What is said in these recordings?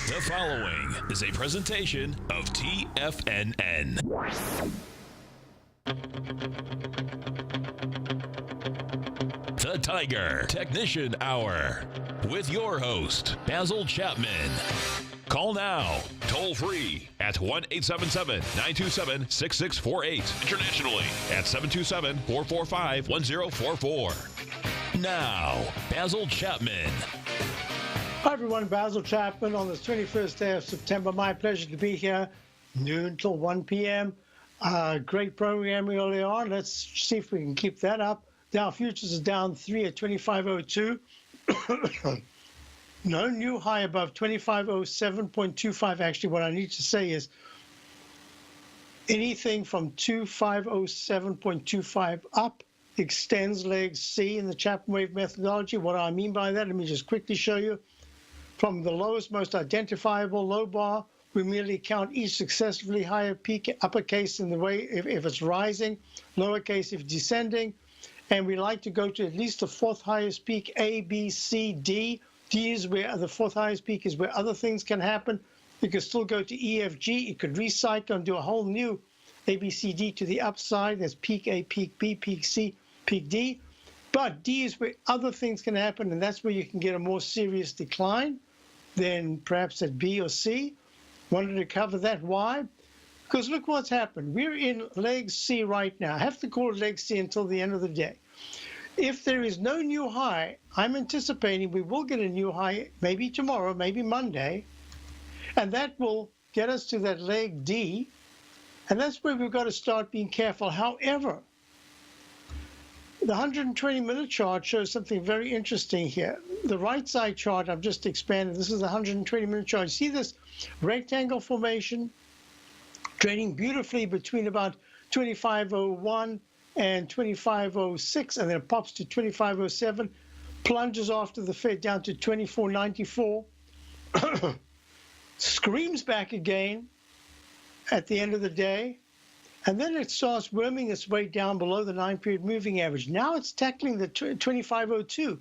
The following is a presentation of TFNN. The Tiger Technician Hour with your host, Basil Chapman. Call now, toll free at 1-877-927-6648. Internationally at 727-445-1044. Now, Basil Chapman. Hi everyone, Basil Chapman on this 21st day of September. My pleasure to be here, noon till 1 p.m. Great program early on. Let's see if we can keep that up. Dow futures is down 3 at 2502. No new high above 2507.25. Actually, what I need to say is anything from 2507.25 up extends leg C in the Chapman wave methodology. What do I mean by that? Let me just quickly show you. From the lowest, most identifiable low bar, we merely count each successively higher peak, uppercase in the way if it's rising, lowercase if descending, and we like to go to at least the fourth highest peak, A, B, C, D. D is where the fourth highest peak is where other things can happen. You can still go to E, F, G. You could recycle and do a whole new A, B, C, D to the upside. There's peak A, peak B, peak C, peak D. But D is where other things can happen, and that's where you can get a more serious decline than perhaps at B or C. Wanted to cover that. Why? Because look what's happened. We're in leg C right now. I have to call it leg C until the end of the day. If there is no new high, I'm anticipating we will get a new high maybe tomorrow, maybe Monday, and that will get us to that leg D, and that's where we've got to start being careful. However, the 120-minute chart shows something very interesting here. The right side chart I've just expanded. This is the 120-minute chart. You see this rectangle formation trading beautifully between about 2501 and 2506, and then it pops to 2507, plunges after the Fed down to 2494, screams back again at the end of the day, and then it starts worming its way down below the 9-period moving average. Now it's tackling the 2502,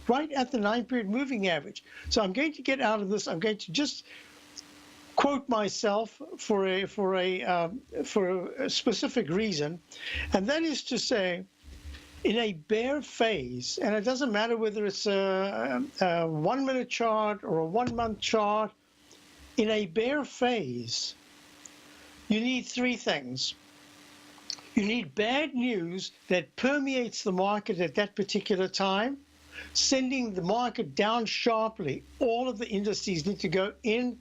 right at the 9-period moving average. So I'm going to get out of this. I'm going to just quote myself for a specific reason, and that is to say, in a bear phase, and it doesn't matter whether it's a 1-minute chart or a 1-month chart, in a bear phase, you need three things. You need bad news that permeates the market at that particular time, sending the market down sharply. All of the indices need to go in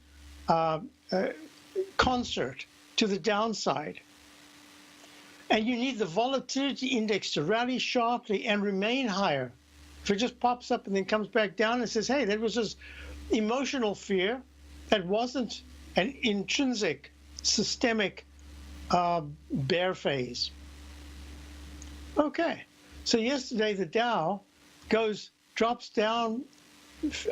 concert to the downside. And you need the volatility index to rally sharply and remain higher. If it just pops up and then comes back down and says, hey, that was just emotional fear, that wasn't an intrinsic, systemic bear phase. Okay, so yesterday the Dow drops down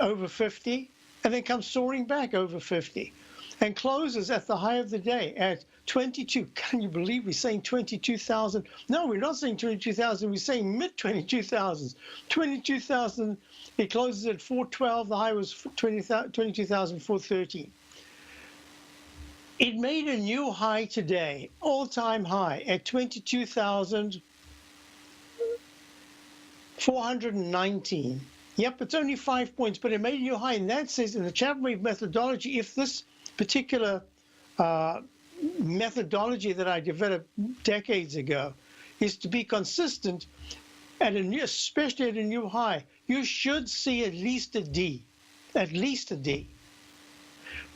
over 50 and then comes soaring back over 50 and closes at the high of the day at 22. Can you believe we're saying 22,000? No, we're not saying 22,000. We're saying mid 22,000s. 22,000. It closes at 412. The high was 22,413. It made a new high today, all-time high at 22,419. Yep, it's only 5 points, but it made a new high, and that says in the Chapman wave methodology, if this particular methodology that I developed decades ago is to be consistent at especially at a new high, you should see at least a D,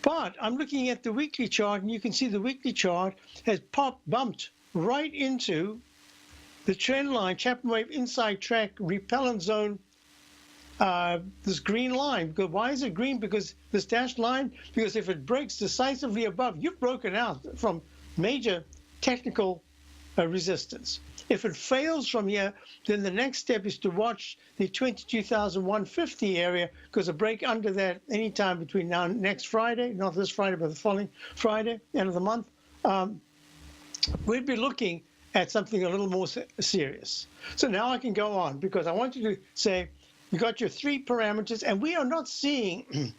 But I'm looking at the weekly chart, and you can see the weekly chart has bumped right into the trend line, Chapman wave inside track repellent zone, this green line. Why is it green? Because this dashed line, because if it breaks decisively above, you've broken out from major technical resistance. If it fails from here, then the next step is to watch the 22,150 area, because a break under that anytime between now and next Friday, not this Friday, but the following Friday, end of the month, we'd be looking at something a little more serious. So now I can go on, because I want you to say, you got your three parameters, and we are not seeing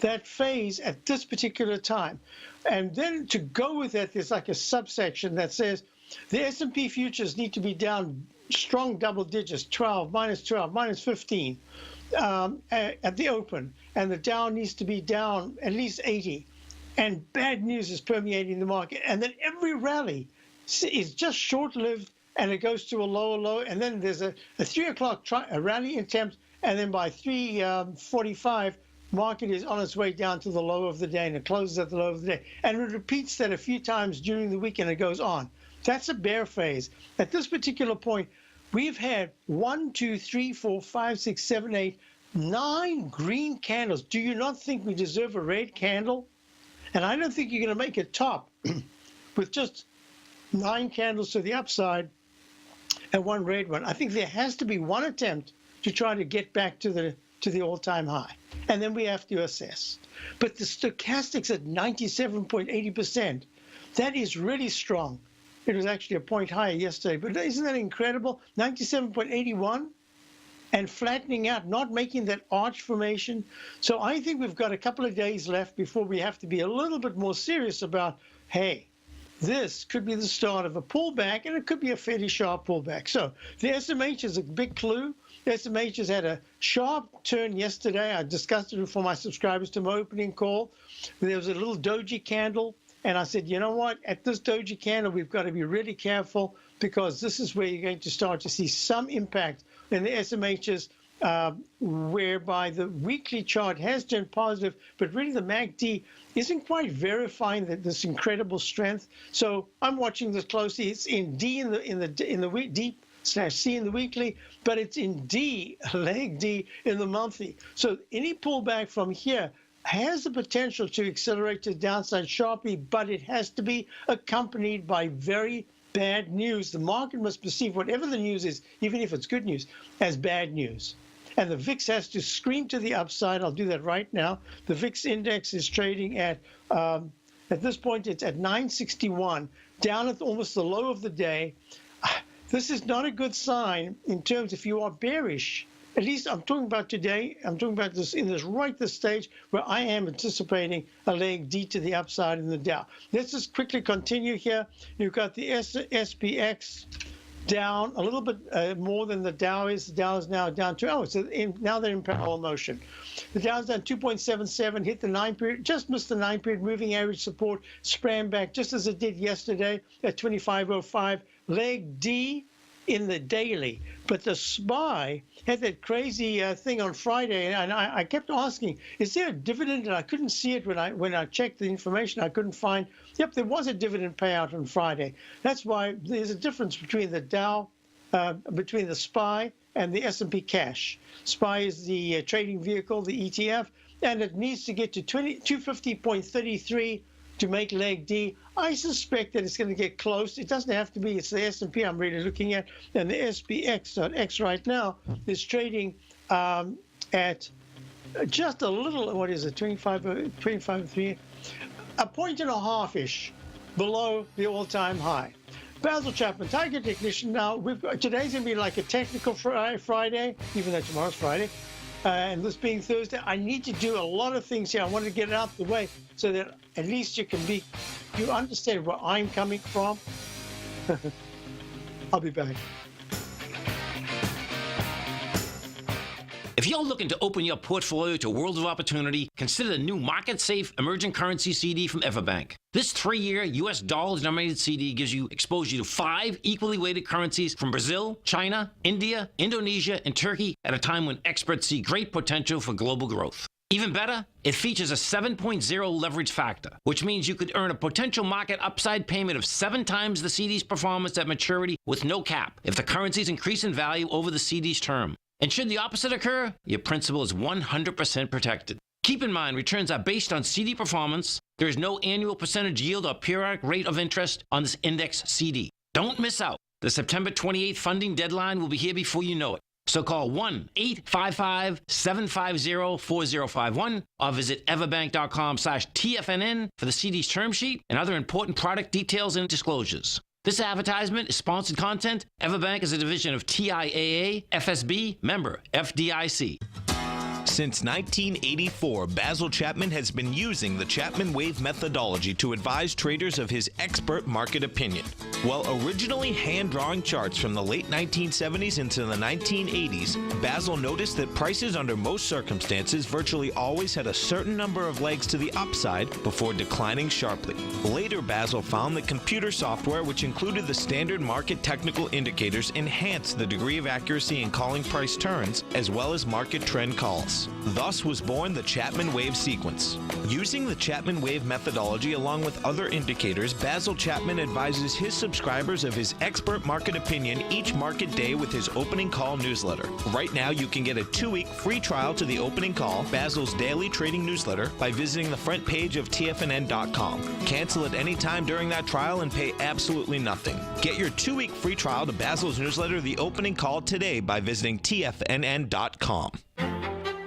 that phase at this particular time. And then to go with that, there's like a subsection that says the S&P futures need to be down strong double digits, 12, minus 15 at the open. And the Dow needs to be down at least 80. And bad news is permeating the market. And then every rally is just short-lived, and it goes to a lower low. And then there's a 3 o'clock a rally attempt, and then by 3:45, market is on its way down to the low of the day, and it closes at the low of the day. And it repeats that a few times during the week, and it goes on. That's a bear phase. At this particular point, we've had 1, 2, 3, 4, 5, 6, 7, 8, 9 green candles. Do you not think we deserve a red candle? And I don't think you're going to make a top with just 9 candles to the upside and 1 red one. I think there has to be one attempt to try to get back to the all-time high, and then we have to assess. But the stochastics at 97.80%, that is really strong. It was actually a point higher yesterday, but isn't that incredible? 97.81 and flattening out, not making that arch formation. So I think we've got a couple of days left before we have to be a little bit more serious about, hey, this could be the start of a pullback, and it could be a fairly sharp pullback. So the SMH is a big clue. The SMH has had a sharp turn yesterday. I discussed it for my subscribers to my opening call. There was a little doji candle, and I said, you know what? At this doji candle, we've got to be really careful, because this is where you're going to start to see some impact in the SMHs, whereby the weekly chart has turned positive, but really the MACD isn't quite verifying this incredible strength. So I'm watching this closely. It's in D in the week, D/C in the weekly, but it's in D, leg D, in the monthly. So any pullback from here has the potential to accelerate to the downside sharply, but it has to be accompanied by very bad news. The market must perceive whatever the news is, even if it's good news, as bad news. And the VIX has to scream to the upside. I'll do that right now. The VIX index is trading at this point, it's at 961, down at almost the low of the day. This is not a good sign in terms if you are bearish. At least I'm talking about today. I'm talking about this in this stage where I am anticipating a leg D to the upside in the Dow. Let's just quickly continue here. You've got the SPX down a little bit more than the Dow is. The Dow is now down to, now they're in parallel motion. The Dow's down 2.77, hit the 9-period, just missed the 9-period moving average support, sprang back just as it did yesterday at 25.05. Leg D in the daily, but the SPY had that crazy thing on Friday, and I kept asking, is there a dividend? And I couldn't see it when I checked the information. I couldn't find. Yep, there was a dividend payout on Friday. That's why there's a difference between the Dow, between the SPY and the S&P cash. SPY is the trading vehicle, the ETF, and it needs to get to 250.33 to make leg D. I suspect that it's going to get close. It doesn't have to be. It's the S&P I'm really looking at. And the SPX right now is trading at just a little, what is it, 25.3, a point and a half-ish below the all-time high. Basil Chapman, Tiger Technician. Now, today's going to be like a technical Friday, even though tomorrow's Friday. And this being Thursday, I need to do a lot of things here. I want to get it out of the way so that at least you understand where I'm coming from. I'll be back. If you're looking to open your portfolio to a world of opportunity, consider the new market-safe emerging currency CD from Everbank. This 3-year U.S. dollar-denominated CD gives you exposure to 5 equally weighted currencies from Brazil, China, India, Indonesia, and Turkey at a time when experts see great potential for global growth. Even better, it features a 7.0 leverage factor, which means you could earn a potential market upside payment of 7 times the CD's performance at maturity with no cap if the currencies increase in value over the CD's term. And should the opposite occur, your principal is 100% protected. Keep in mind, returns are based on CD performance. There is no annual percentage yield or periodic rate of interest on this index CD. Don't miss out. The September 28th funding deadline will be here before you know it. So call 1-855-750-4051 or visit everbank.com/TFNN for the CD's term sheet and other important product details and disclosures. This advertisement is sponsored content. Everbank is a division of TIAA, FSB, member, FDIC. Since 1984, Basil Chapman has been using the Chapman Wave methodology to advise traders of his expert market opinion. While originally hand-drawing charts from the late 1970s into the 1980s, Basil noticed that prices under most circumstances virtually always had a certain number of legs to the upside before declining sharply. Later, Basil found that computer software, which included the standard market technical indicators, enhanced the degree of accuracy in calling price turns, as well as market trend calls. Thus was born the Chapman Wave sequence. Using the Chapman Wave methodology along with other indicators, Basil Chapman advises his subscribers of his expert market opinion each market day with his opening call newsletter. Right now, you can get a 2-week free trial to the opening call, Basil's daily trading newsletter, by visiting the front page of TFNN.com. Cancel at any time during that trial and pay absolutely nothing. Get your 2-week free trial to Basil's newsletter, The Opening Call, today by visiting TFNN.com.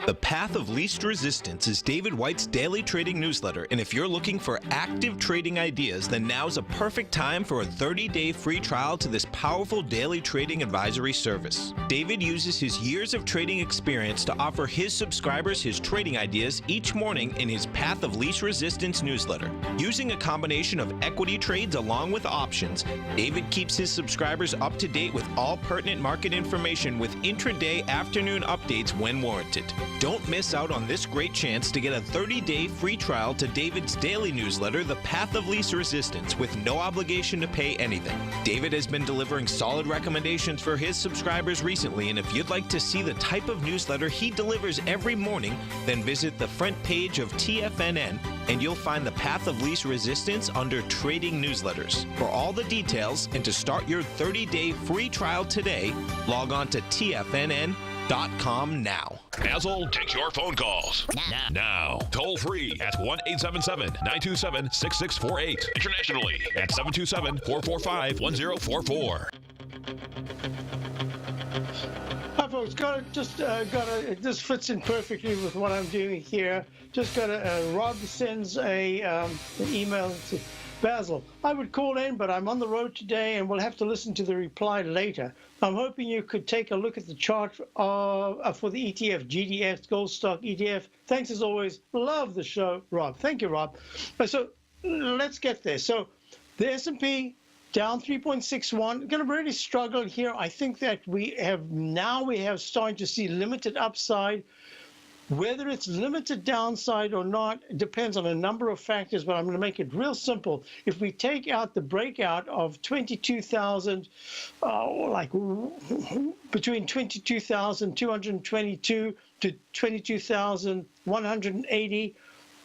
The Path of Least Resistance is David White's daily trading newsletter, and if you're looking for active trading ideas, then now's a perfect time for a 30-day free trial to this powerful daily trading advisory service. David uses his years of trading experience to offer his subscribers his trading ideas each morning in his Path of Least Resistance newsletter. Using a combination of equity trades along with options, David keeps his subscribers up to date with all pertinent market information with intraday afternoon updates when warranted. Don't miss out on this great chance to get a 30-day free trial to David's daily newsletter, The Path of Least Resistance, with no obligation to pay anything. David has been delivering solid recommendations for his subscribers recently, and if you'd like to see the type of newsletter he delivers every morning, then visit the front page of TFNN and you'll find The Path of Least Resistance under Trading Newsletters. For all the details and to start your 30-day free trial today, log on to TFNN.com now. Basil takes your phone calls. Now. Toll free at 1-877-927-6648. Internationally at 727-445-1044. Hi, folks. This fits in perfectly with what I'm doing here. Rob sends an email to Basil. I would call in, but I'm on the road today and we'll have to listen to the reply later. I'm hoping you could take a look at the chart for the ETF, GDX, Gold Stock ETF. Thanks as always. Love the show, Rob. Thank you, Rob. So let's get there. So the S&P down 3.61. Going to really struggle here. I think that we have starting to see limited upside. Whether it's limited downside or not depends on a number of factors, but I'm going to make it real simple. If we take out the breakout of 22,000, between 22,222 to 22,180,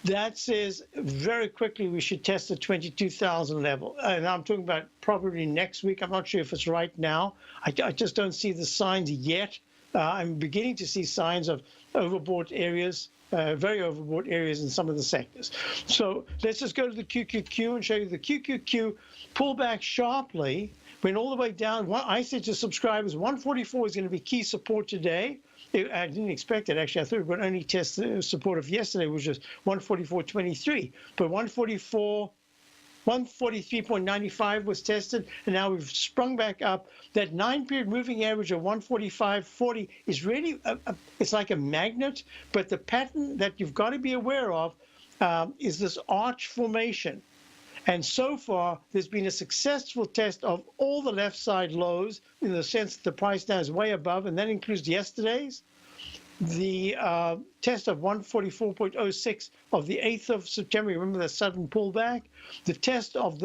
that says very quickly we should test the 22,000 level. And I'm talking about probably next week. I'm not sure if it's right now. I just don't see the signs yet. I'm beginning to see signs of overbought areas, very overbought areas in some of the sectors. So let's just go to the QQQ and show you the QQQ pull back sharply, went all the way down. I said to subscribers, 144 is going to be key support today. I didn't expect it, actually. I thought we would only test the support of yesterday, which was 144.23. But 143.95 was tested, and now we've sprung back up. That 9-period moving average of 145.40 is really, it's like a magnet, but the pattern that you've got to be aware of is this arch formation. And so far, there's been a successful test of all the left side lows in the sense that the price now is way above, and that includes yesterday's. The test of 144.06 of the 8th of September, remember the sudden pullback? The test of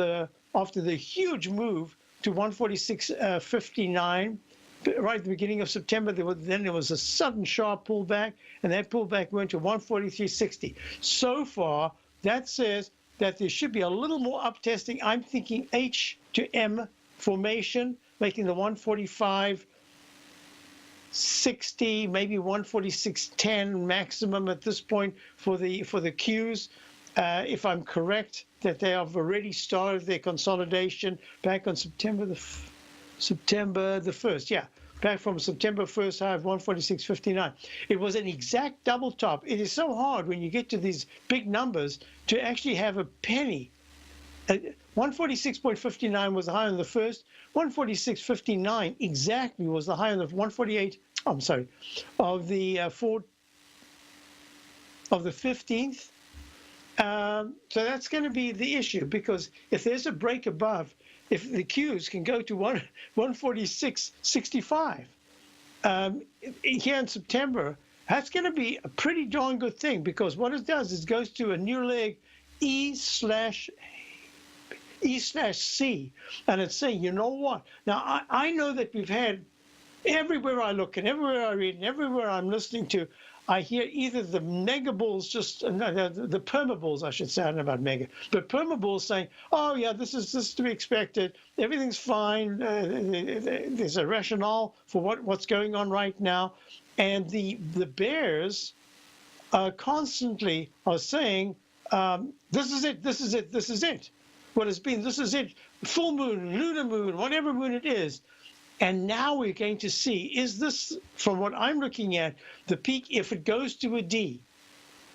after the huge move to 146.59, right at the beginning of September, then there was a sudden sharp pullback, and that pullback went to 143.60. So far, that says that there should be a little more up testing. I'm thinking H to M formation, making the 145.60, maybe 146.10 maximum at this point for the Qs. If I'm correct, that they have already started their consolidation back on September the 1st. Yeah, back from September 1st high of 146.59. It was an exact double top. It is so hard when you get to these big numbers to actually have a penny. 146.59 was the high on the first. 146.59 exactly was the high on the 148. I'm sorry, of the of the 15th. So that's going to be the issue, because if there's a break above, if the Qs can go to 146.65 here in September, that's going to be a pretty darn good thing, because what it does is it goes to a new leg E/C, and it's saying, you know what? Now, I know that we've had, everywhere I look and everywhere I read and everywhere I'm listening to, I hear either the mega bulls, the perma bulls, I should say, I don't know about mega, but perma bulls saying, oh yeah, this is to be expected, everything's fine, there's a rationale for what's going on right now, and the bears constantly are saying, this is it, this is it, this is it. What has been, this is it, full moon, lunar moon, whatever moon it is. And now we're going to see, is this, from what I'm looking at, the peak if it goes to a D?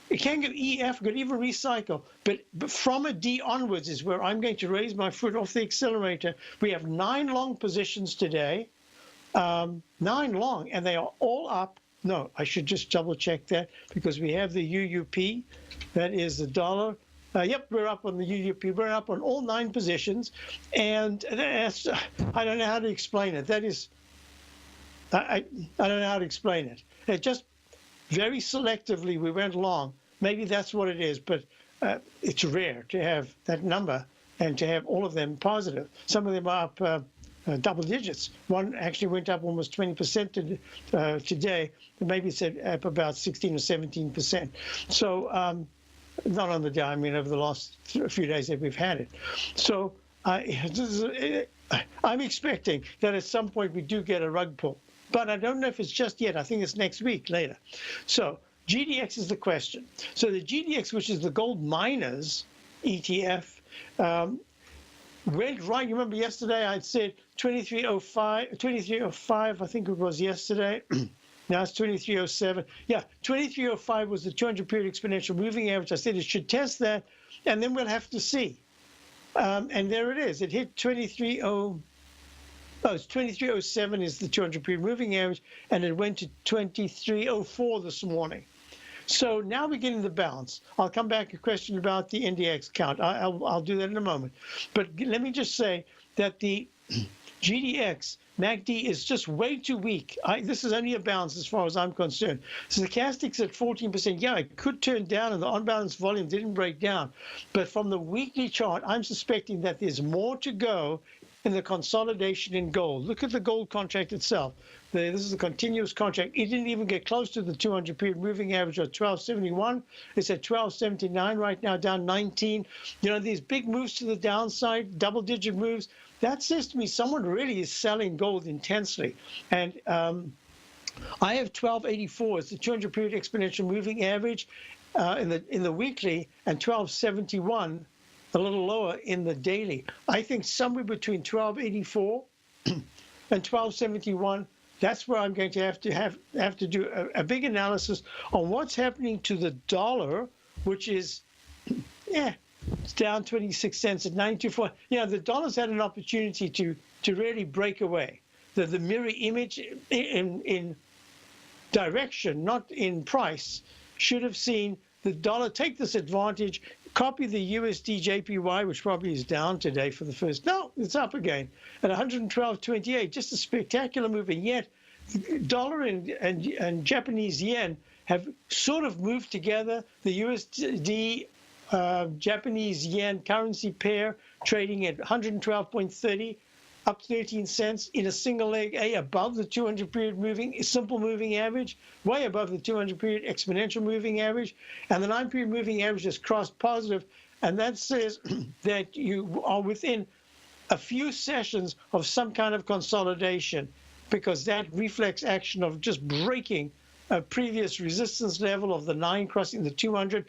It can get EF, could even recycle, but from a D onwards is where I'm going to raise my foot off the accelerator. We have 9 long positions today, 9 long, and they are all up. No, I should just double check that, because we have the UUP, that is the dollar. Yep, we're up on the UUP. We're up on all 9 positions, and that's, I don't know how to explain it. That is, I don't know how to explain it. It just very selectively we went long. Maybe that's what it is, but it's rare to have that number and to have all of them positive. Some of them are up double digits. One actually went up almost 20% today. Maybe it's up about 16 or 17%. So. Not on the day, I mean over the last few days that we've had it. So I'm expecting that at some point we do get a rug pull, but I don't know if it's just yet. I think it's next week, later. So GDX is the question. So the GDX, which is the gold miners ETF, went right. You remember yesterday I said 2305, I think it was yesterday. Now it's 2307. Yeah, 2305 was the 200-period exponential moving average. I said it should test that, and then we'll have to see. And there it is. It hit 2307 is the 200-period moving average, and it went to 2304 this morning. So now we're getting the balance. I'll come back to a question about the NDX count. I'll do that in a moment. But let me just say that the GDX MACD is just way too weak. This is only a bounce as far as I'm concerned. Stochastics at 14%. Yeah, it could turn down, and the on-balance volume didn't break down. But from the weekly chart, I'm suspecting that there's more to go in the consolidation in gold. Look at the gold contract itself. This is a continuous contract. It didn't even get close to the 200-period moving average of 1271. It's at 1279 right now, down 19. You know, these big moves to the downside, double-digit moves, that says to me someone really is selling gold intensely. And I have 1284 as the 200-period exponential moving average in the weekly, and 1271, a little lower, in the daily. I think somewhere between 1284 and 1271. That's where I'm going to have to do a big analysis on what's happening to the dollar, which is, it's down 26 cents at 92.4. You know, the dollar's had an opportunity to really break away. The mirror image in direction, not in price, should have seen the dollar take this advantage, copy the USD JPY, which probably is down today for the first. No, it's up again at 112.28. Just a spectacular move, and yet dollar and Japanese yen have sort of moved together. The USD Japanese yen currency pair trading at 112.30, up 13 cents in a single leg A, above the 200-period simple moving average, way above the 200-period exponential moving average, and the 9-period moving average has crossed positive, and that says that you are within a few sessions of some kind of consolidation, because that reflex action of just breaking a previous resistance level of the 9 crossing the 200,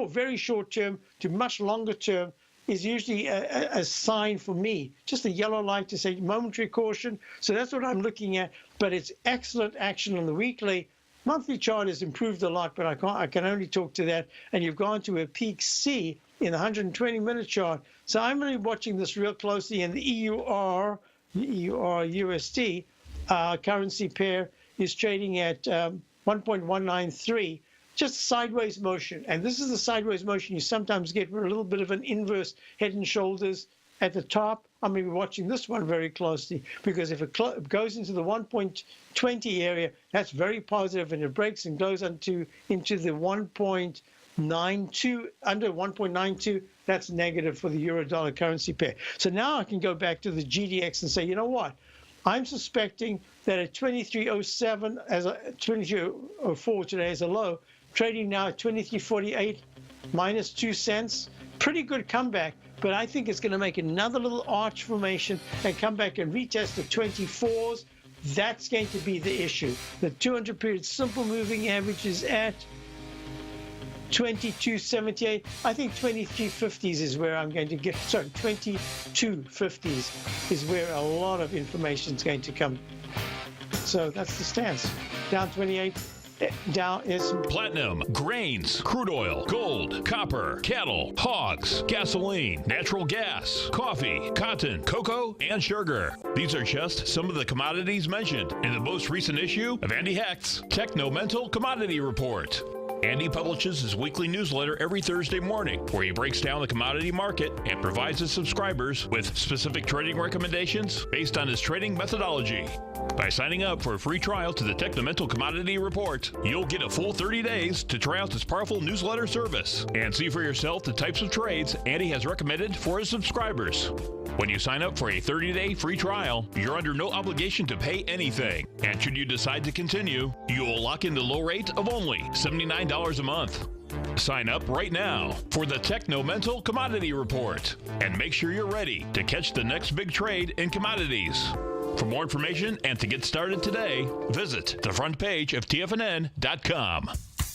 very short term to much longer term, is usually a sign for me, just a yellow light to say momentary caution. So that's what I'm looking at. But it's excellent action on the weekly. Monthly chart has improved a lot, but I can only talk to that. And you've gone to a peak C in the 120-minute chart. So I'm really watching this real closely. And the EUR USD currency pair is trading at 1.193. just sideways motion. And this is the sideways motion you sometimes get with a little bit of an inverse head and shoulders at the top. I'm going to be watching this one very closely, because if it goes into the 1.20 area, that's very positive, and it breaks and goes into the 1.92, under 1.92, that's negative for the euro-dollar currency pair. So now I can go back to the GDX and say, you know what? I'm suspecting that at 23.07 as a 23.04 today as a low, trading now at 23.48 minus 2 cents. Pretty good comeback, but I think it's going to make another little arch formation and come back and retest the 24s. That's going to be the issue. The 200 period simple moving average is at 22.78. I think 23.50s is where I'm going to get, sorry, 22.50s is where a lot of information is going to come. So that's the stance. Down 28. Down is Platinum, grains, crude oil, gold, copper, cattle, hogs, gasoline, natural gas, coffee, cotton, cocoa, and sugar. These are just some of the commodities mentioned in the most recent issue of Andy Hecht's Techno-Mental Commodity Report. Andy publishes his weekly newsletter every Thursday morning, where he breaks down the commodity market and provides his subscribers with specific trading recommendations based on his trading methodology. By signing up for a free trial to the Techno-Mental Commodity Report, you'll get a full 30 days to try out this powerful newsletter service and see for yourself the types of trades Andy has recommended for his subscribers. When you sign up for a 30-day free trial, you're under no obligation to pay anything. And should you decide to continue, you will lock in the low rate of only $79 a month. Sign up right now for the Techno-Mental Commodity Report and make sure you're ready to catch the next big trade in commodities. For more information and to get started today, visit the front page of TFNN.com.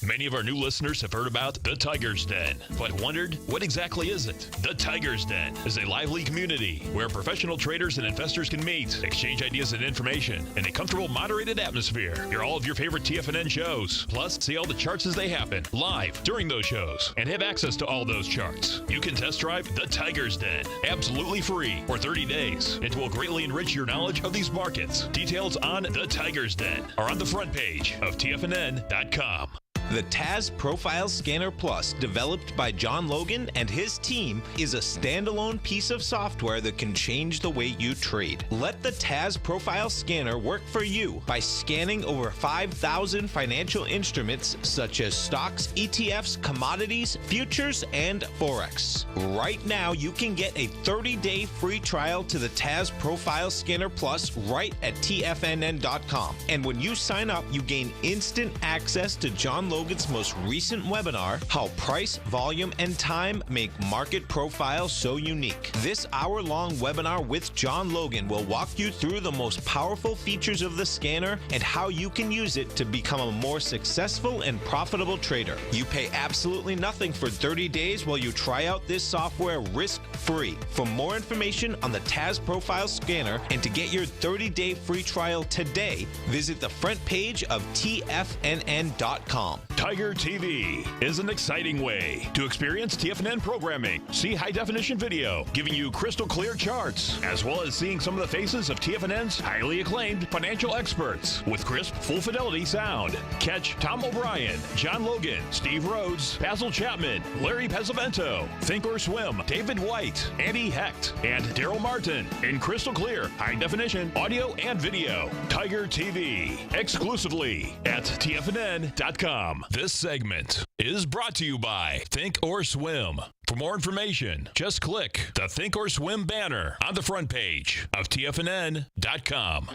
Many of our new listeners have heard about the Tiger's Den, but wondered, what exactly is it? The Tiger's Den is a lively community where professional traders and investors can meet, exchange ideas and information in a comfortable, moderated atmosphere. Hear all of your favorite TFNN shows, plus see all the charts as they happen live during those shows, and have access to all those charts. You can test drive the Tiger's Den absolutely free for 30 days. It will greatly enrich your knowledge of these markets. Details on the Tiger's Den are on the front page of TFNN.com. The TAS Profile Scanner Plus, developed by John Logan and his team, is a standalone piece of software that can change the way you trade. Let the TAS Profile Scanner work for you by scanning over 5,000 financial instruments such as stocks, ETFs, commodities, futures, and Forex. Right now, you can get a 30-day free trial to the TAS Profile Scanner Plus right at TFNN.com. And when you sign up, you gain instant access to John Logan's most recent webinar, How Price, Volume, and Time Make Market Profile So Unique. This hour-long webinar with John Logan will walk you through the most powerful features of the scanner and how you can use it to become a more successful and profitable trader. You pay absolutely nothing for 30 days while you try out this software risk-free. For more information on the TAS Profile Scanner and to get your 30-day free trial today, visit the front page of TFNN.com. Tiger TV is an exciting way to experience TFNN programming. See high-definition video giving you crystal clear charts, as well as seeing some of the faces of TFNN's highly acclaimed financial experts with crisp, full-fidelity sound. Catch Tom O'Brien, John Logan, Steve Rhodes, Basil Chapman, Larry Pesavento, Think or Swim, David White, Andy Hecht, and Daryl Martin in crystal clear, high-definition audio and video. Tiger TV, exclusively at TFNN.com. This segment is brought to you by Think or Swim. For more information, just click the Think or Swim banner on the front page of TFNN.com.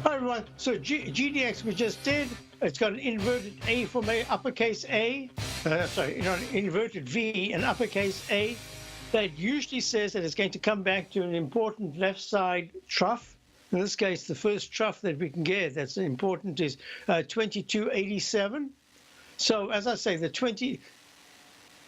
Hi, everyone. So GDX we just did. It's got an inverted A for uppercase A. An inverted V and uppercase A. That usually says that it's going to come back to an important left side trough. In this case, the first trough that we can get that's important is 22.87. So as I say, the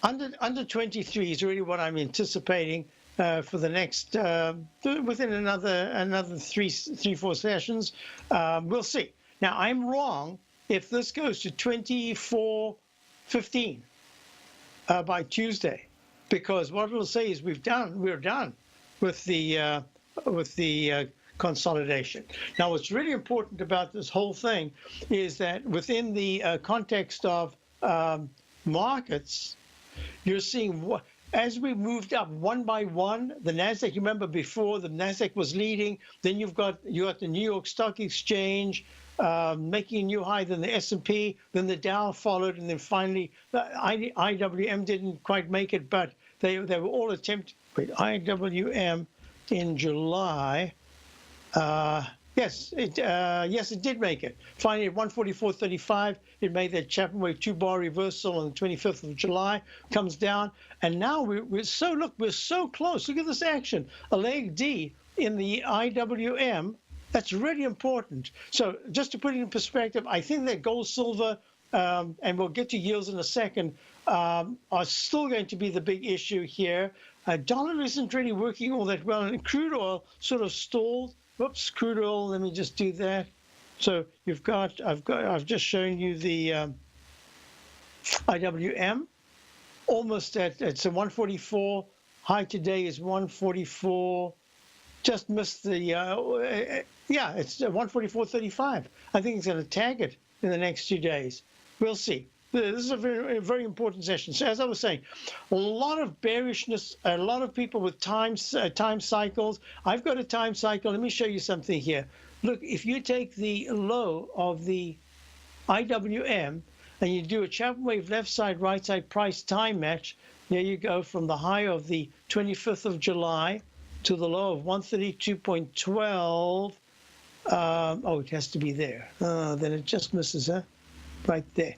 under 23 is really what I'm anticipating for the next within another three, 4 sessions. We'll see. Now I'm wrong if this goes to 24.15 by Tuesday, because what it'll say is we're done with the consolidation. Now, what's really important about this whole thing is that within the context of markets, you're seeing what, as we moved up one by one, the Nasdaq. You remember before the Nasdaq was leading. Then you got the New York Stock Exchange making a new high. Then the S&P. Then the Dow followed, and then finally the IWM didn't quite make it, but they were all attempting. Wait, IWM in July. Yes, it did make it. Finally, at 144.35, it made that Chapman Wave 2-bar reversal on the 25th of July, comes down, and now we're so close. Look at this action. A leg D in the IWM. That's really important. So just to put it in perspective, I think that gold, silver, and we'll get to yields in a second, are still going to be the big issue here. Dollar isn't really working all that well, and crude oil sort of stalled. Whoops, crude oil. Let me just do that. So I've just shown you the IWM, almost it's a 144. High today is 144. Just missed the it's 144.35. I think it's going to tag it in the next 2 days. We'll see. This is a very, very important session. So as I was saying, a lot of bearishness, a lot of people with time cycles. I've got a time cycle. Let me show you something here. Look, if you take the low of the IWM and you do a Chapman Wave left side, right side price time match, there you go from the high of the 25th of July to the low of 132.12. Oh, it has to be there. Then it just misses, huh? Right there.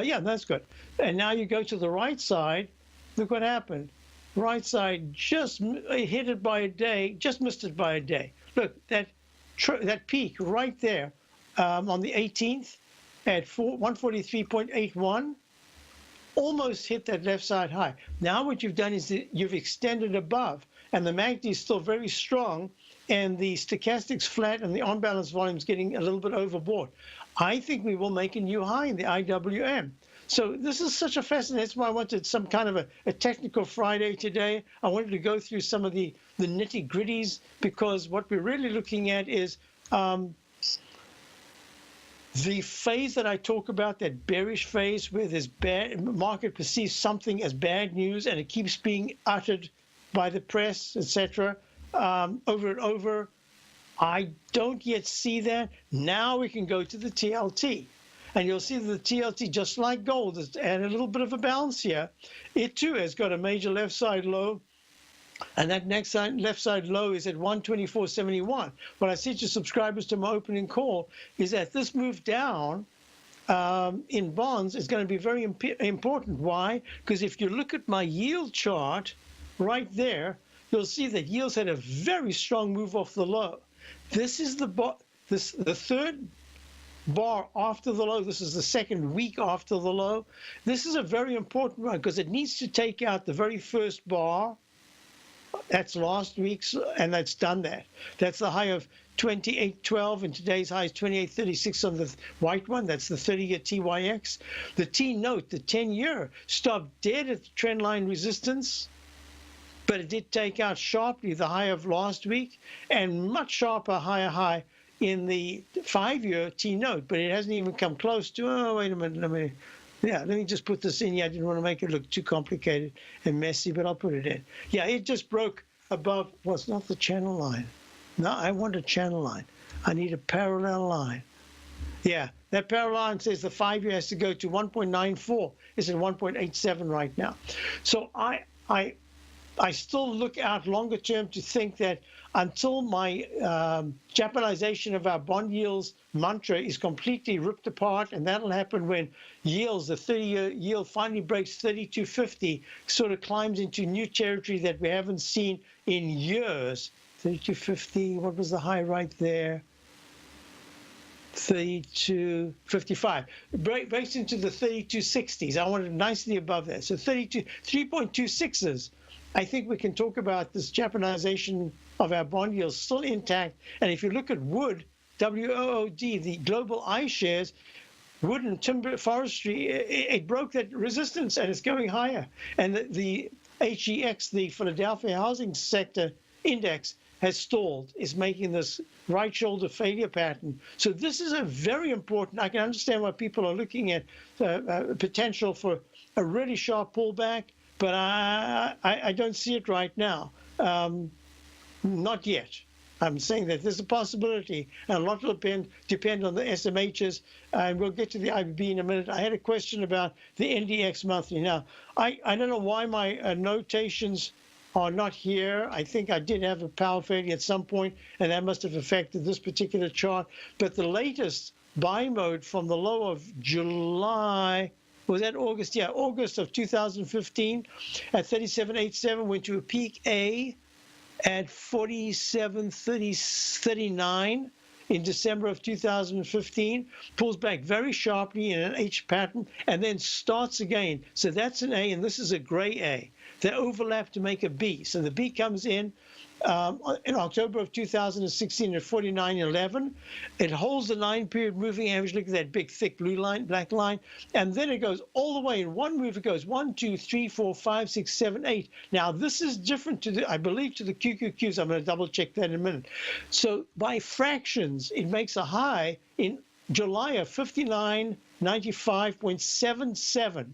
Yeah, that's good. And now you go to the right side. Look what happened. Right side just hit it by a day, just missed it by a day. Look, that peak right there on the 18th at 143.81 almost hit that left side high. Now what you've done is that you've extended above, and the MACD is still very strong, and the stochastics flat, and the on-balance volume is getting a little bit overbought. I think we will make a new high in the IWM. So this is such a fascinating. That's why I wanted some kind of a technical Friday today. I wanted to go through some of the nitty-gritties, because what we're really looking at is the phase that I talk about, that bearish phase where this market perceives something as bad news and it keeps being uttered by the press, etc., over and over. I don't yet see that. Now we can go to the TLT. And you'll see that the TLT, just like gold, has added a little bit of a balance here. It too has got a major left side low. And that next left side low is at 124.71. What I said to subscribers to my opening call is that this move down in bonds is going to be very important. Why? Because if you look at my yield chart right there, you'll see that yields had a very strong move off the low. This is the third bar after the low. This is the second week after the low. This is a very important one because it needs to take out the very first bar. That's last week's, and that's done that. That's the high of 28.12, and today's high is 28.36 on the white one. That's the 30-year TYX. The T-note, the 10-year, stopped dead at the trend line resistance, but it did take out sharply the high of last week, and much sharper higher high in the 5-year T-note, but it hasn't even come close to, oh, wait a minute, let me just put this in here. I didn't want to make it look too complicated and messy, but I'll put it in. Yeah, it just broke above, well, it's not the channel line. No, I want a channel line. I need a parallel line. Yeah, that parallel line says the 5-year has to go to 1.94. It's at 1.87 right now. So I still look out longer term to think that until my Japanization of our bond yields mantra is completely ripped apart, and that'll happen when yields, the 30-year yield finally breaks 32.50, sort of climbs into new territory that we haven't seen in years. 32.50, what was the high right there? 32.55. Breaks into the 32.60s. I want it nicely above that. So 3.26s. I think we can talk about this Japanization of our bond yields still intact. And if you look at wood, WOOD, the global iShares, wood and timber forestry, it broke that resistance and it's going higher. And the HEX, the Philadelphia Housing Sector Index, has stalled, is making this right shoulder failure pattern. So this is a very important. I can understand why people are looking at potential for a really sharp pullback, but I don't see it right now. Not yet. I'm saying that there's a possibility, and a lot will depend on the SMHs, and we'll get to the IBB in a minute. I had a question about the NDX monthly. Now, I don't know why my notations are not here. I think I did have a power failure at some point, and that must have affected this particular chart. But the latest buy mode from the low of July, was that August? Yeah, August of 2015 at 37.87 went to a peak A at 47.39 in December of 2015, pulls back very sharply in an H pattern, and then starts again. So that's an A, and this is a gray A. They overlap to make a B. So the B comes in October of 2016 at 49.11. It holds the 9-period moving average. Look at that big, thick blue line, black line. And then it goes all the way. In one move, it goes 1, 2, 3, 4, 5, 6, 7, 8. Now, this is different to the, I believe, to the QQQs. I'm going to double check that in a minute. So by fractions, it makes a high in July of 59.95.77.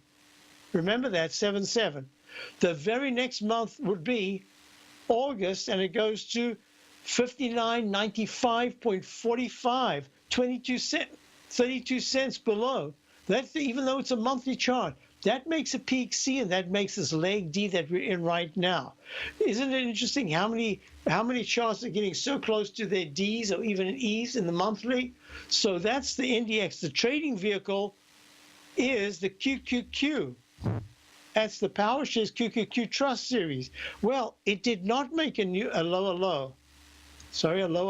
Remember that, 77. The very next month would be August, and it goes to 59.95.45, 22 cents, 32 cents below. That's even though it's a monthly chart. That makes a peak C, and that makes this leg D that we're in right now. Isn't it interesting how many charts are getting so close to their Ds or even Es in the monthly? So that's the NDX. The trading vehicle is the QQQ. That's the Power Shares QQQ Trust Series. Well, it did not make a lower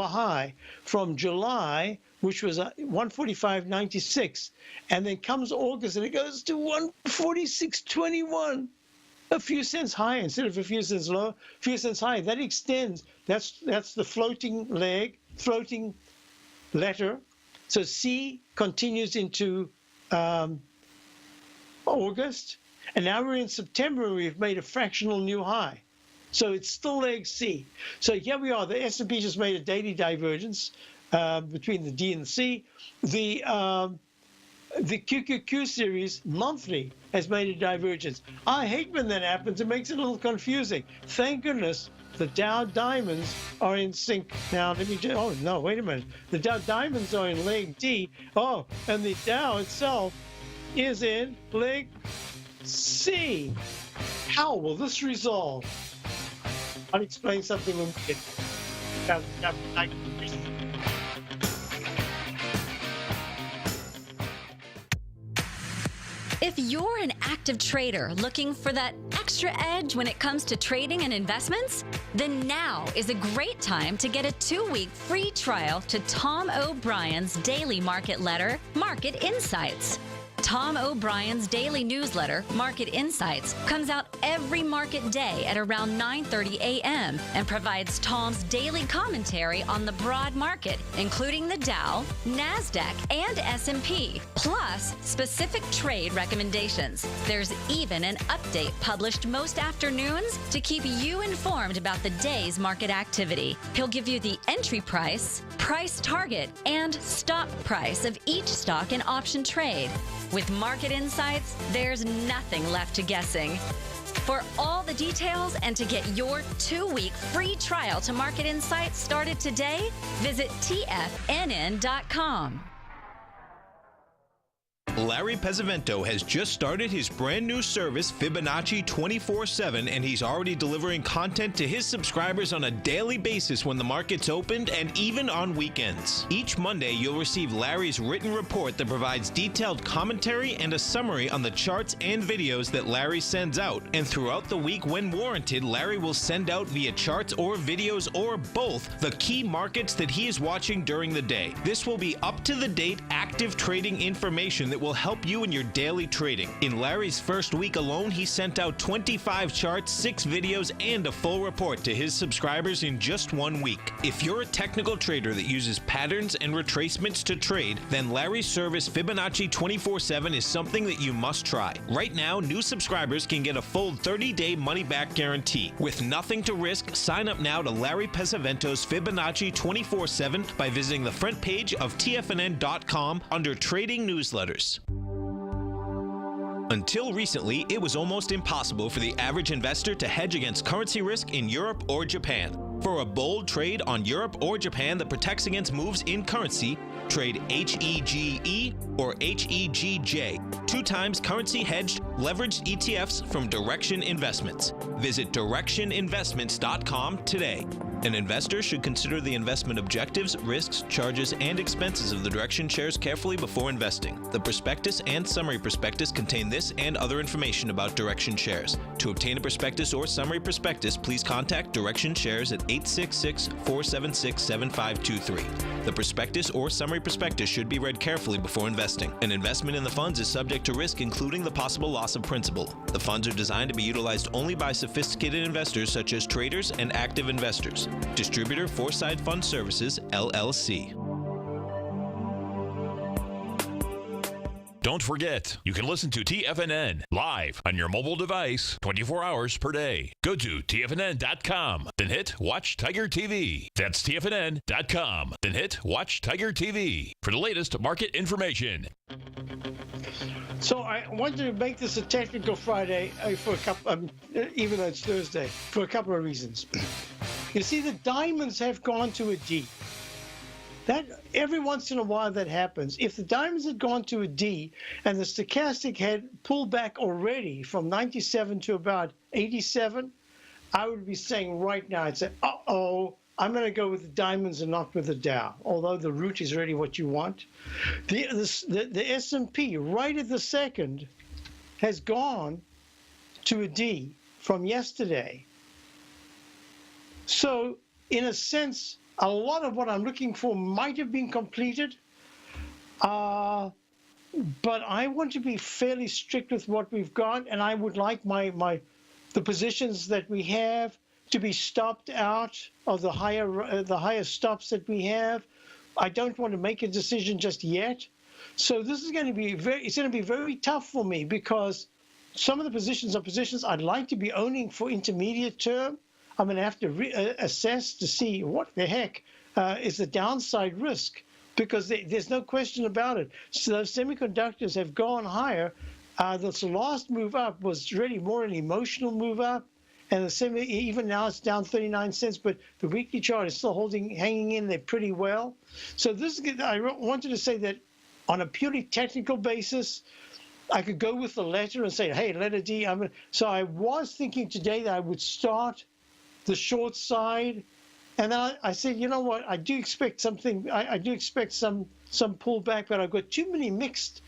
high from July, which was 145.96, and then comes August and it goes to 146.21, a few cents higher instead of a few cents lower, a few cents higher. That extends. That's the floating leg, floating letter. So C continues into August. And now we're in September, and we've made a fractional new high. So it's still leg C. So here we are. The S&P just made a daily divergence between the D and the C. The QQQ series monthly has made a divergence. I hate when that happens. It makes it a little confusing. Thank goodness the Dow Diamonds are in sync. Now, let me just, oh, no, wait a minute. The Dow Diamonds are in leg D. Oh, and the Dow itself is in leg C. How will this resolve? I'll explain something when we get If you're an active trader looking for that extra edge when it comes to trading and investments, then now is a great time to get a 2-week free trial to Tom O'Brien's daily market letter, Market Insights. Tom O'Brien's daily newsletter, Market Insights, comes out every market day at around 9:30 a.m. and provides Tom's daily commentary on the broad market, including the Dow, NASDAQ, and S&P, plus specific trade recommendations. There's even an update published most afternoons to keep you informed about the day's market activity. He'll give you the entry price, price target, and stop price of each stock and option trade. With Market Insights, there's nothing left to guessing. For all the details and to get your 2-week free trial to Market Insights started today, visit TFNN.com. Larry Pesavento has just started his brand new service, Fibonacci 24/7, and he's already delivering content to his subscribers on a daily basis when the market's opened and even on weekends. Each Monday, you'll receive Larry's written report that provides detailed commentary and a summary on the charts and videos that Larry sends out. And throughout the week, when warranted, Larry will send out via charts or videos or both the key markets that he is watching during the day. This will be up-to-the-date active trading information that that will help you in your daily trading. In Larry's first week alone, he sent out 25 charts, 6 videos, and a full report to his subscribers in just 1 week. If you're a technical trader that uses patterns and retracements to trade, then Larry's service Fibonacci 24/7 is something that you must try. Right now, new subscribers can get a full 30-day money-back guarantee. With nothing to risk, sign up now to Larry Pesavento's Fibonacci 24/7 by visiting the front page of TFNN.com under Trading Newsletters. Until recently, it was almost impossible for the average investor to hedge against currency risk in Europe or Japan. For a bold trade on Europe or Japan that protects against moves in currency, trade HEGE or HEGJ, 2 times currency hedged leveraged ETFs from Direction Investments. Visit directioninvestments.com today. An investor should consider the investment objectives, risks, charges, and expenses of the Direction shares carefully before investing. The prospectus and summary prospectus contain this and other information about Direction shares. To obtain a prospectus or summary prospectus, please contact Direction shares at 866-476-7523. The prospectus or summary prospectus should be read carefully before investing. An investment in the funds is subject to risk, including the possible loss of principal. The funds are designed to be utilized only by sophisticated investors such as traders and active investors. Distributor Foresight Fund Services, LLC. Don't forget, you can listen to TFNN live on your mobile device 24 hours per day. Go to TFNN.com, then hit Watch Tiger TV. That's TFNN.com, then hit Watch Tiger TV for the latest market information. So I wanted to make this a technical Friday for a couple, even though it's Thursday, for a couple of reasons. You see, the diamonds have gone to a D. That every once in a while that happens. If the diamonds had gone to a D and the stochastic had pulled back already from 97 to about 87, I would be saying right now, I'd say, uh-oh, I'm going to go with the diamonds and not with the Dow, although the root is really what you want. The S&P right at the second has gone to a D from yesterday. So in a sense, a lot of what I'm looking for might have been completed, but I want to be fairly strict with what we've got, and I would like the positions that we have to be stopped out of the higher stops that we have. I don't want to make a decision just yet. So this is going to be very tough for me, because some of the positions are positions I'd like to be owning for intermediate term. I'm going to have to assess to see what the heck is the downside risk, because there's no question about it. So those semiconductors have gone higher. The last move up was really more an emotional move up, and even now it's down 39 cents, but the weekly chart is still hanging in there pretty well. So I wanted to say that on a purely technical basis, I could go with the letter and say, hey, letter D. So I was thinking today that I would start the short side, and then I said, you know what, I do expect something. I do expect some pullback, but I've got too many mixed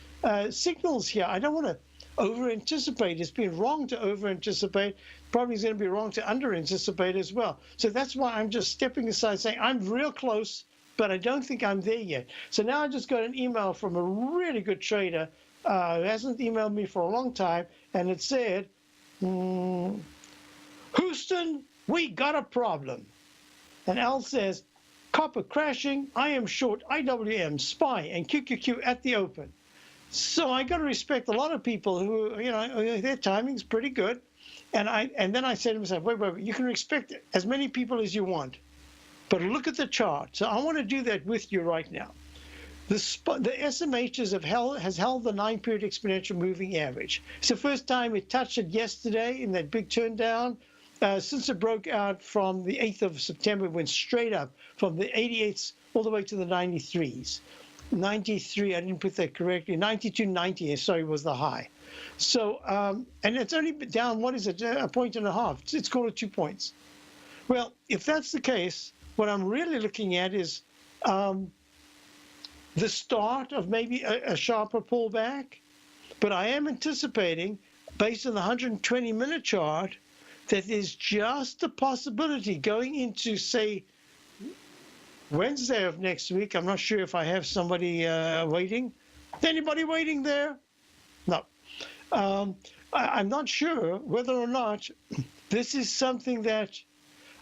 signals here. I don't want to over-anticipate. It's been wrong to over-anticipate. Probably is going to be wrong to under-anticipate as well. So that's why I'm just stepping aside, saying I'm real close, but I don't think I'm there yet. So now I just got an email from a really good trader who hasn't emailed me for a long time, and it said, Houston, we got a problem. And Al says, copper crashing, I am short IWM, SPY, and QQQ at the open. So I got to respect a lot of people who, their timing's pretty good. And then I said to myself, wait, you can respect as many people as you want, but look at the chart. So I want to do that with you right now. The SMH has held the 9-period exponential moving average. It's the first time it touched it yesterday in that big turn down. Since it broke out from the 8th of September, it went straight up from the 88s all the way to the 93s. 93, I didn't put that correctly, 92.90, sorry, was the high. So, and it's only down, what is it, a point and a half. It's called it 2 points. Well, if that's the case, what I'm really looking at is the start of maybe a sharper pullback, but I am anticipating, based on the 120-minute chart, that there's just a possibility going into, say, Wednesday of next week. I'm not sure if I have somebody waiting. Anybody waiting there? No. I'm not sure whether or not this is something that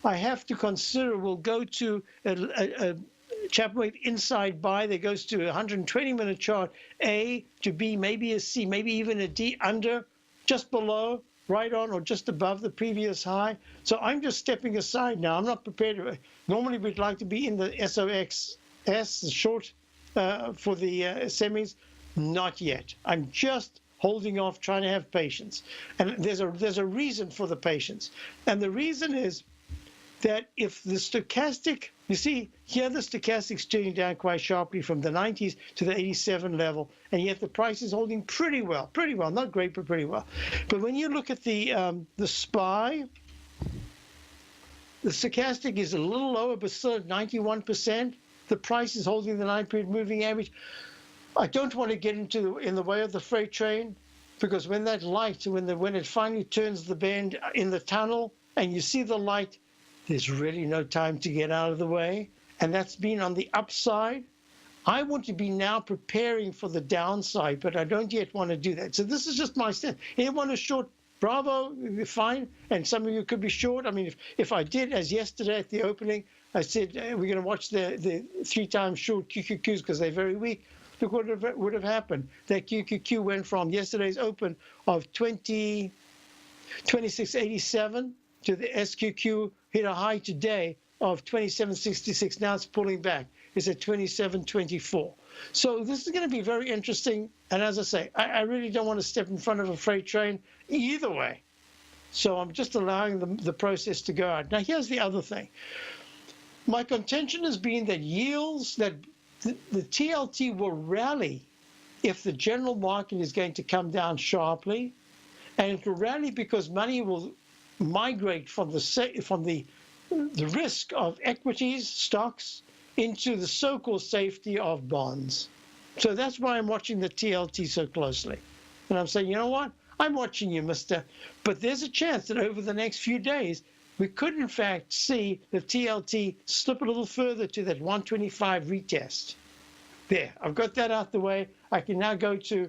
I have to consider will go to a Chapman wave inside buy that goes to a 120-minute chart, A to B, maybe a C, maybe even a D under, just below, right on, or just above the previous high. So I'm just stepping aside now. I'm not prepared to. Normally, we'd like to be in the SOXS, the short for the semis. Not yet. I'm just holding off, trying to have patience. And there's a reason for the patience. And the reason is that if the stochastic, you see, here the stochastic's turning down quite sharply from the 90s to the 87 level, and yet the price is holding pretty well, not great, but pretty well. But when you look at the SPY, the stochastic is a little lower, but still at 91%. The price is holding the 9-period moving average. I don't want to get in the way of the freight train, because when that light, when it finally turns the bend in the tunnel, and you see the light, there's really no time to get out of the way, and that's been on the upside. I want to be now preparing for the downside, but I don't yet want to do that. So this is just my stance. Anyone is short, bravo, fine, and some of you could be short. I mean, if I did, as yesterday at the opening, I said we're going to watch the 3 times short QQQs because they're very weak. Look what would have happened. That QQQ went from yesterday's open of 26.87 to the SQQ hit a high today of 27.66. Now it's pulling back. It's at 27.24. So this is going to be very interesting. And as I say, I really don't want to step in front of a freight train either way. So I'm just allowing the process to go out. Now, here's the other thing. My contention has been that yields, that the TLT will rally if the general market is going to come down sharply. And it will rally because money will migrate from the risk of equities, stocks, into the so-called safety of bonds. So that's why I'm watching the TLT so closely. And I'm saying, you know what? I'm watching you, mister. But there's a chance that over the next few days, we could, in fact, see the TLT slip a little further to that 125 retest. There, I've got that out the way. I can now go to,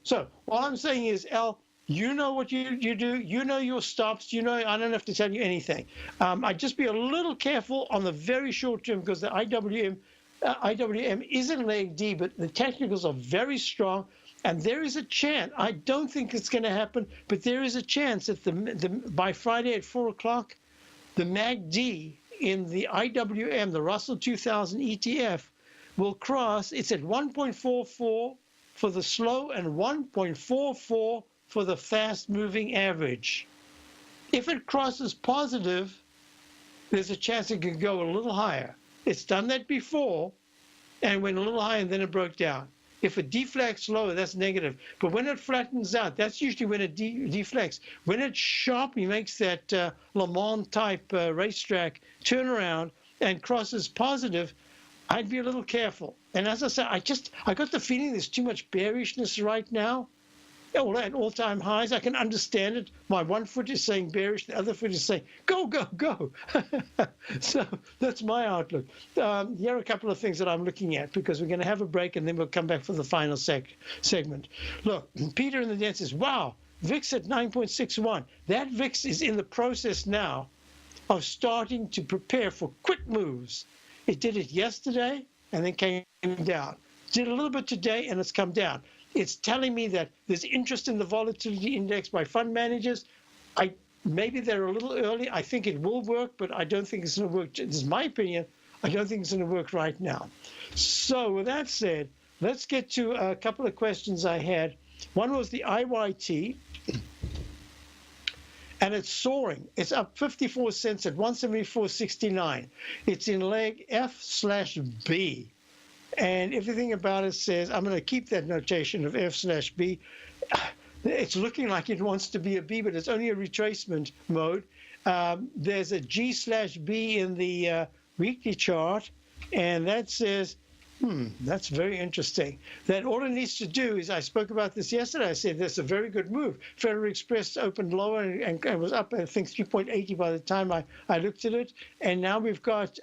so all I'm saying is, Al, you know what you do. You know your stops. You know I don't have to tell you anything. I'd just be a little careful on the very short term because the IWM isn't leg D, but the technicals are very strong. And there is a chance, I don't think it's going to happen, but there is a chance that by Friday at 4 o'clock, the MACD in the IWM, the Russell 2000 ETF, will cross. It's at 1.44 for the slow and 1.44 for the fast-moving average. If it crosses positive, there's a chance it could go a little higher. It's done that before and went a little higher and then it broke down. If it deflects lower, that's negative. But when it flattens out, that's usually when it deflects. When it sharply makes that Le Mans type racetrack turnaround and crosses positive, I'd be a little careful. And as I said, I got the feeling there's too much bearishness right now. At all-time highs, I can understand it. My one foot is saying bearish, the other foot is saying go, go, go. So that's my outlook. Here are a couple of things that I'm looking at because we're going to have a break and then we'll come back for the final segment. Look, Peter in the Den says, wow, VIX at 9.61. That VIX is in the process now of starting to prepare for quick moves. It did it yesterday and then came down. Did a little bit today and it's come down. It's telling me that there's interest in the volatility index by fund managers. Maybe they're a little early. I think it will work, but I don't think it's going to work. This is my opinion. I don't think it's going to work right now. So with that said, let's get to a couple of questions I had. One was the IYT, and it's soaring. It's up 54 cents at 174.69. It's in leg F/B. And everything about it says, I'm going to keep that notation of F/B. It's looking like it wants to be a B, but it's only a retracement mode. There's a G/B in the weekly chart, and that says, that's very interesting. That all it needs to do is, I spoke about this yesterday, I said that's a very good move. Federal Express opened lower and was up, I think, 3.80 by the time I looked at it. And now we've got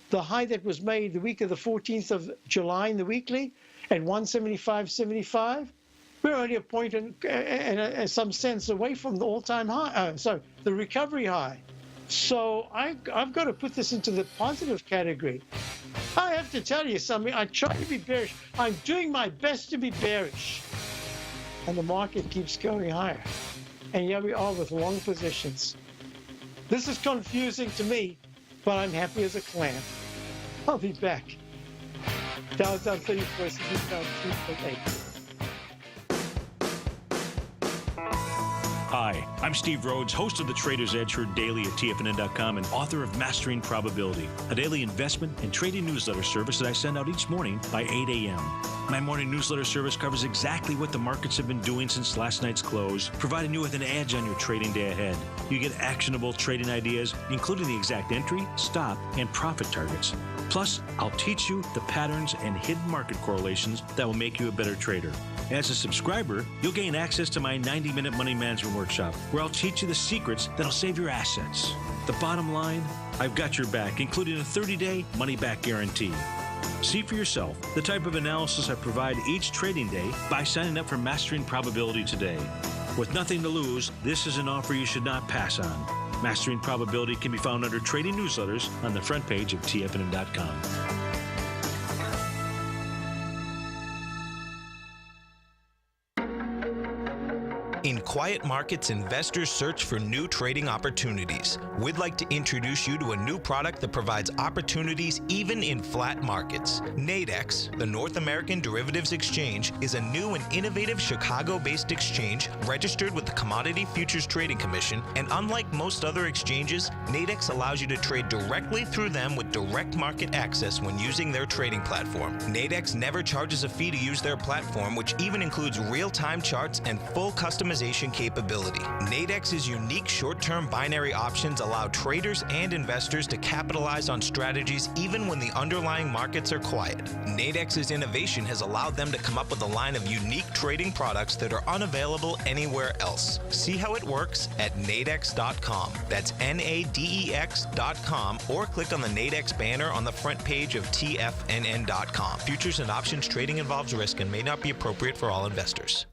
the high that was made the week of the 14th of July in the weekly, at 175.75. We're only a point and some cents away from the all-time high, the recovery high. So I've got to put this into the positive category. I have to tell you something. I try to be bearish. I'm doing my best to be bearish. And the market keeps going higher. And here we are with long positions. This is confusing to me, but I'm happy as a clam. I'll be back. Dow's down 31st, down 2.8. Hi, I'm Steve Rhodes, host of the Trader's Edge, heard daily at TFNN.com and author of Mastering Probability, a daily investment and trading newsletter service that I send out each morning by 8 a.m. My morning newsletter service covers exactly what the markets have been doing since last night's close, providing you with an edge on your trading day ahead. You get actionable trading ideas, including the exact entry, stop, and profit targets. Plus, I'll teach you the patterns and hidden market correlations that will make you a better trader. As a subscriber, you'll gain access to my 90-minute money management workshop, where I'll teach you the secrets that'll save your assets. The bottom line, I've got your back, including a 30-day money-back guarantee. See for yourself the type of analysis I provide each trading day by signing up for Mastering Probability today. With nothing to lose, this is an offer you should not pass on. Mastering Probability can be found under Trading Newsletters on the front page of TFNN.com. In quiet markets, investors search for new trading opportunities. We'd like to introduce you to a new product that provides opportunities even in flat markets. Nadex, the North American Derivatives Exchange, is a new and innovative Chicago-based exchange registered with the Commodity Futures Trading Commission, and unlike most other exchanges, Nadex allows you to trade directly through them with direct market access when using their trading platform. Nadex never charges a fee to use their platform, which even includes real-time charts and full customization capability. Nadex's unique short-term binary options allow traders and investors to capitalize on strategies even when the underlying markets are quiet. Nadex's innovation has allowed them to come up with a line of unique trading products that are unavailable anywhere else. See how it works at nadex.com. That's NADEX.com, or click on the Nadex banner on the front page of TFNN.com. Futures and options trading involves risk and may not be appropriate for all investors.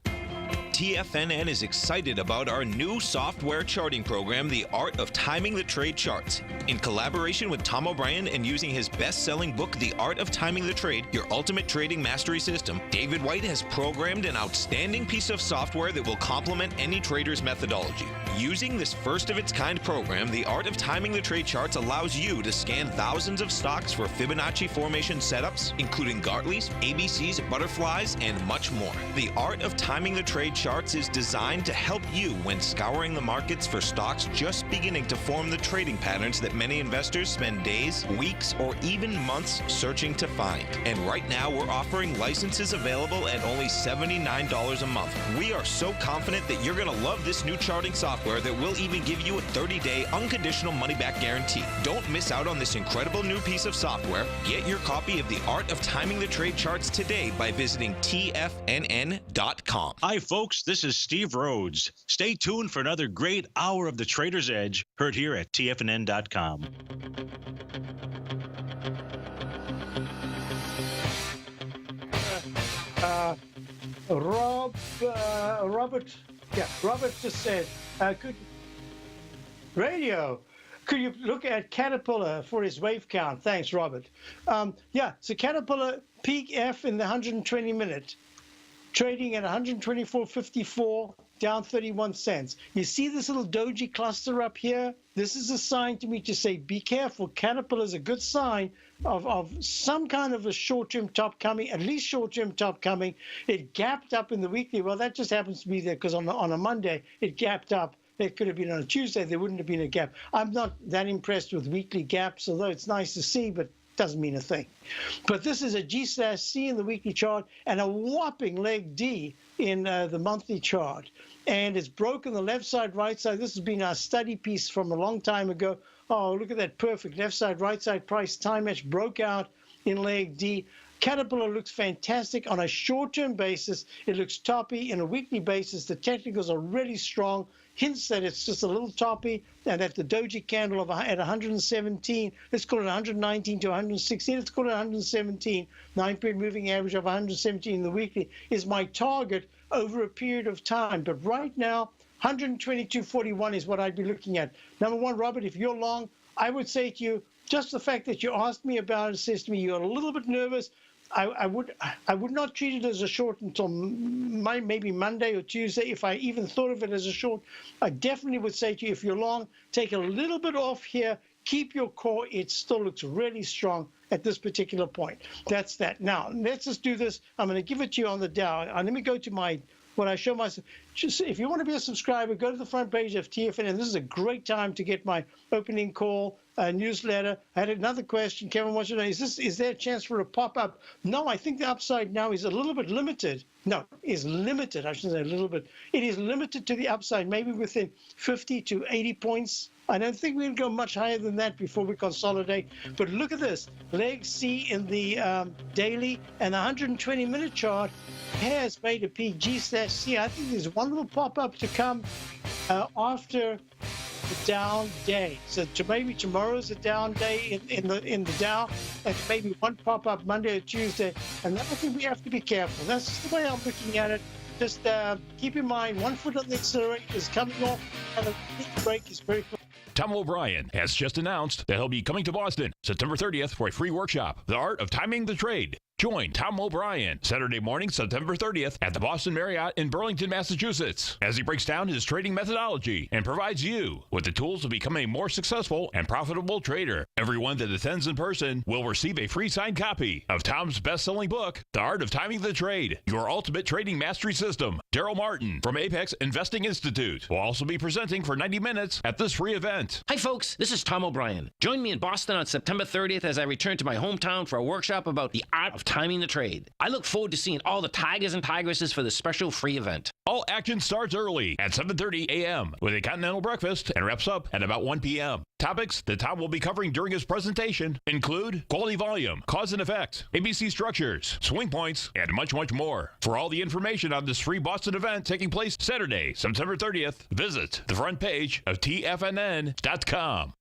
TFNN is excited about our new software charting program, The Art of Timing the Trade Charts. In collaboration with Tom O'Brien and using his best-selling book, The Art of Timing the Trade, Your Ultimate Trading Mastery System, David White has programmed an outstanding piece of software that will complement any trader's methodology. Using this first-of-its-kind program, The Art of Timing the Trade Charts allows you to scan thousands of stocks for Fibonacci formation setups, including Gartley's, ABC's, butterflies, and much more. The Art of Timing the Trade Charts is designed to help you when scouring the markets for stocks just beginning to form the trading patterns that many investors spend days, weeks, or even months searching to find. And right now, we're offering licenses available at only $79 a month. We are so confident that you're going to love this new charting software that will even give you a 30-day unconditional money-back guarantee. Don't miss out on this incredible new piece of software. Get your copy of The Art of Timing the Trade Charts today by visiting TFNN.com. Hi, folks. This is Steve Rhodes. Stay tuned for another great hour of the Trader's Edge, heard here at TFNN.com. Robert just said, could you look at Caterpillar for his wave count? Thanks, Robert. So Caterpillar peak F in the 120 minute. Trading at 124.54, down 31 cents. You see this little doji cluster up here? This is a sign to me to say, be careful. Caterpillar is a good sign of some kind of a short-term top coming, at least short-term top coming. It gapped up in the weekly. Well, that just happens to be there because on a Monday, it gapped up. It could have been on a Tuesday. There wouldn't have been a gap. I'm not that impressed with weekly gaps, although it's nice to see, but doesn't mean a thing. But this is a G/C in the weekly chart and a whopping leg D in the monthly chart. And it's broken the left side, right side. This has been our study piece from a long time ago. Oh, look at that perfect left side, right side price time match broke out in leg D. Caterpillar looks fantastic on a short-term basis. It looks toppy. In a weekly basis, the technicals are really strong. Hints that it's just a little toppy, and that the doji candle at 117, let's call it 119 to 116, let's call it 117, 9-period moving average of 117 in the weekly is my target over a period of time. But right now, 122.41 is what I'd be looking at. Number one, Robert, if you're long, I would say to you, just the fact that you asked me about it says to me you're a little bit nervous. I would not treat it as a short until maybe Monday or Tuesday. If I even thought of it as a short, I definitely would say to you, if you're long, take a little bit off here. Keep your core. It still looks really strong at this particular point. That's that. Now, let's just do this. I'm going to give it to you on the Dow. Let me go to what I show myself. Just if you want to be a subscriber, go to the front page of TFNN. This is a great time to get my opening call newsletter. I had another question. Kevin wants to know, is there a chance for a pop-up? No, I think the upside now is a little bit limited. No, is limited. I shouldn't say a little bit. It is limited to the upside, maybe within 50 to 80 points. I don't think we'll go much higher than that before we consolidate. But look at this. Leg C in the daily and the 120-minute chart has made a peak. G/C. I think there's one little pop-up to come after the down day. So maybe tomorrow's a down day in the Dow, and maybe one pop-up Monday or Tuesday. And I think we have to be careful. That's just the way I'm looking at it. Just keep in mind, 1 foot on the accelerator is coming off, and the break is very close. Tom O'Brien has just announced that he'll be coming to Boston September 30th for a free workshop, The Art of Timing the Trade. Join Tom O'Brien Saturday morning, September 30th at the Boston Marriott in Burlington, Massachusetts, as he breaks down his trading methodology and provides you with the tools to become a more successful and profitable trader. Everyone that attends in person will receive a free signed copy of Tom's best-selling book, The Art of Timing the Trade, Your Ultimate Trading Mastery System. Daryl Martin from Apex Investing Institute will also be presenting for 90 minutes at this free event. Hi, folks. This is Tom O'Brien. Join me in Boston on September 30th as I return to my hometown for a workshop about the art of timing the trade. I look forward to seeing all the tigers and tigresses for this special free event. All action starts early at 7:30 a.m. with a continental breakfast and wraps up at about 1 p.m. Topics that Tom will be covering during his presentation include quality volume, cause and effect, ABC structures, swing points, and much, much more. For all the information on this free Boston event taking place Saturday, September 30th, visit the front page of TFNN.com.